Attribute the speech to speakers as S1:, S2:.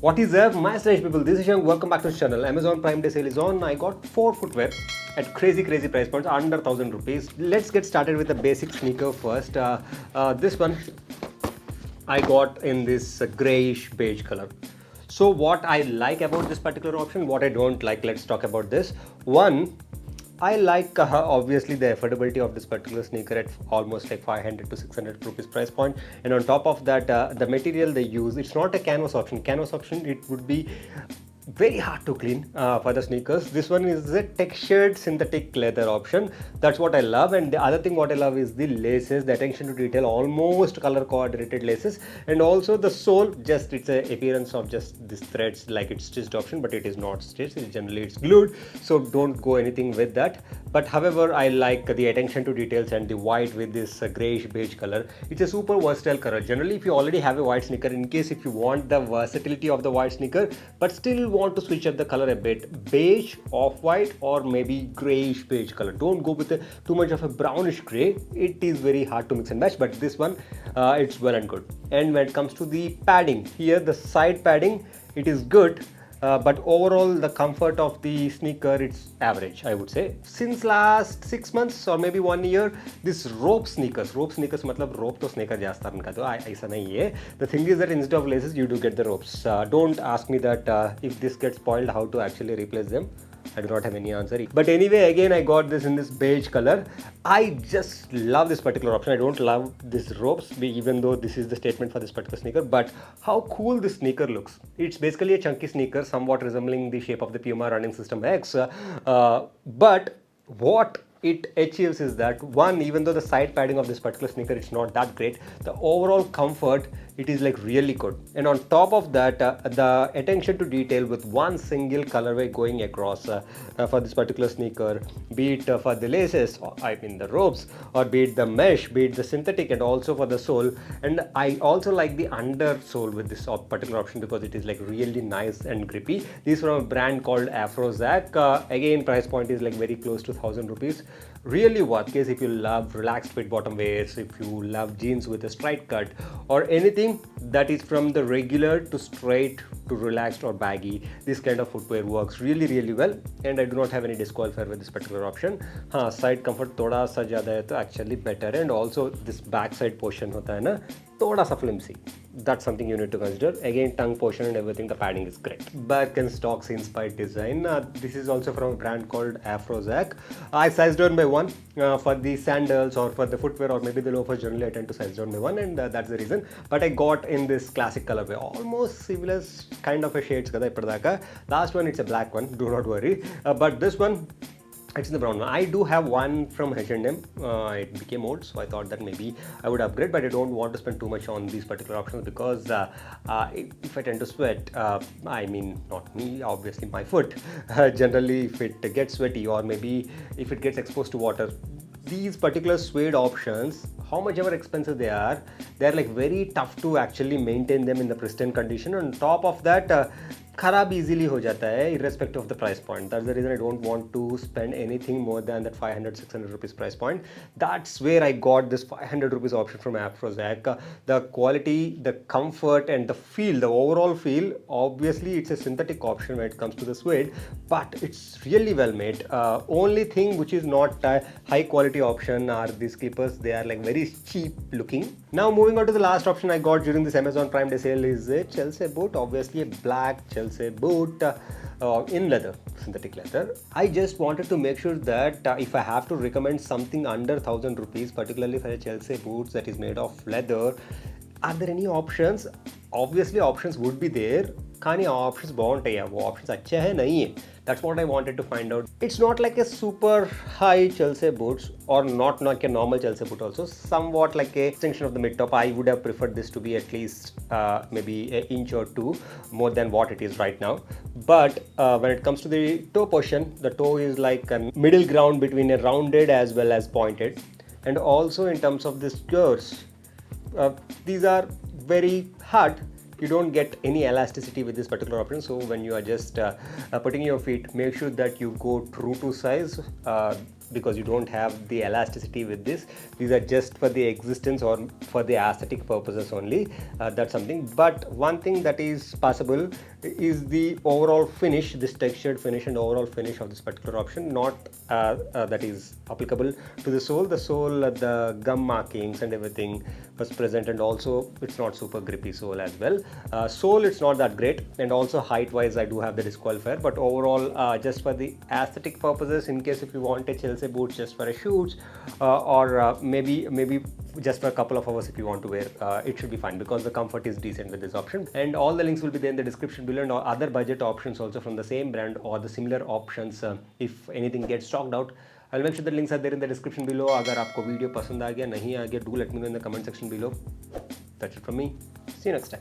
S1: What is up, my strange people? This is Young. Welcome back to the channel. Amazon Prime Day sale is on. I got 4 footwear at crazy price points under 1000 rupees. Let's get started with the basic sneaker first. This one I got in this grayish beige color. So what I like about this particular option, what I don't like, let's talk about this. One, I like obviously the affordability of this particular sneaker at almost like 500 to 600 rupees price point, and on top of that the material they use, it's not a canvas option. It would be very hard to clean for the sneakers. This one is a textured synthetic leather option. That's what I love. And the other thing what I love is the laces, the attention to detail, almost color coordinated laces, and also the sole, just it's a appearance of just these threads like it's stitched option, but it is not stitched. It's glued, so don't go anything with that. But however, I like the attention to details and the white with this grayish beige color. It's a super versatile color. Generally, if you already have a white sneaker, in case if you want the versatility of the white sneaker but still want to switch up the color a bit, beige, off-white, or maybe grayish beige color. Don't go with too much of a brownish gray. It is very hard to mix and match, but this one it's well and good. And when it comes to the padding, here the side padding, it is good. But overall the comfort of the sneaker, it's average, I would say. Since last 6 months or maybe 1 year, this rope sneakers matlab rope to sneaker jasta unka to aisa nahi hai. The thing is that instead of laces you do get the ropes. Don't ask me that if this gets spoiled, how to actually replace them. I do not have any answer. But anyway, again I got this in this beige color. I just love this particular option. I don't love these ropes, even though this is the statement for this particular sneaker, but how cool this sneaker looks. It's basically a chunky sneaker, somewhat resembling the shape of the Puma Running System X. But what it achieves is that, one, even though the side padding of this particular sneaker is not that great, the overall comfort, it is like really good. And on top of that, the attention to detail with one single colorway going across for this particular sneaker, be it for the laces, I mean the ropes, or be it the mesh, be it the synthetic, and also for the sole. And I also like the under sole with this particular option because it is like really nice and grippy. This is from a brand called AFROJACK. Again, price point is like very close to 1000 rupees. Really worth case if you love relaxed fit bottom wears, if you love jeans with a straight cut, or anything that is from the regular to straight to relaxed or baggy. This kind of footwear works really well, and I do not have any disqualifier with this particular option. Side comfort thoda sa zyada hai to actually better, and also this back side portion hota hai na, thoda sa flimsy. That's something you need to consider. Again, tongue portion and everything, the padding is great. Birkenstocks inspired design. This is also from a brand called AFROJACK. I sized down by 1 for the sandals or for the footwear or maybe the loafers. Generally I tend to size down by 1, and that's the reason. But I got in this classic colorway, almost similar kind of a shades kada ippadaka. Last one, it's a black one, do not worry. But this one, it's in the brown one. I do have one from H&M. It became old, so I thought that maybe I would upgrade, but I don't want to spend too much on these particular options because if I tend to sweat, I mean not me, obviously my foot, generally if it gets sweaty or maybe if it gets exposed to water, these particular suede options, how much ever expensive they are like very tough to actually maintain them in the pristine condition. On top of that, खराब easily हो जाता है irrespective of the price point. That's the reason I don't want to spend anything more than that 500-600 rupees price point. That's where I got this 500 rupees option from AFROJACK. The quality, the comfort, and the feel, the overall feel, obviously it's a synthetic option when it comes to the suede, but it's really well made. Only thing which is not a high quality option are these clippers. They are like very cheap looking. Now moving on to the last option I got during this Amazon Prime Day sale is a Chelsea boot. Obviously a black Chelsea boot in leather, synthetic leather. I just wanted to make sure that if I have to recommend something under 1000 rupees, particularly for a Chelsea boots that is made of leather, are there any options? Obviously options would be there. కానీ ఆ options బాగుంటాయి, ఆ options అచ్చే హై నహీ హై. That's what I wanted to find out. It's not like a super high Chelsea boots or not like a normal Chelsea boot also. Somewhat like a extension of the mid top. I would have preferred this to be at least maybe an inch or two more than what it is right now. But when it comes to the toe portion, the toe is like a middle ground between a rounded as well as pointed. And also in terms of the skirts, these are very hard. You don't get any elasticity with this particular option, so when you are just putting your feet, make sure that you go true to size because you don't have the elasticity with this. These are just for the existence or for the aesthetic purposes only. That's something. But one thing that is possible, is the overall finish, this textured finish and overall finish of this particular option, not that is applicable to the sole. The sole, the gum markings and everything was present, and also it's not super grippy sole as well. Sole, it's not that great, and also height wise I do have the disqualifier, but overall just for the aesthetic purposes, in case if you want a Chelsea boots just for a shoots, or maybe just for a couple of hours if you want to wear, it should be fine because the comfort is decent with this option. And all the links will be there in the description below, and other budget options also from the same brand or the similar options, if anything gets stocked out, I'll make sure the links are there in the description below. अगर आपको video पसंद आ गया नहीं आ गया, do let me know in the comment section below. That's it from me. See you next time.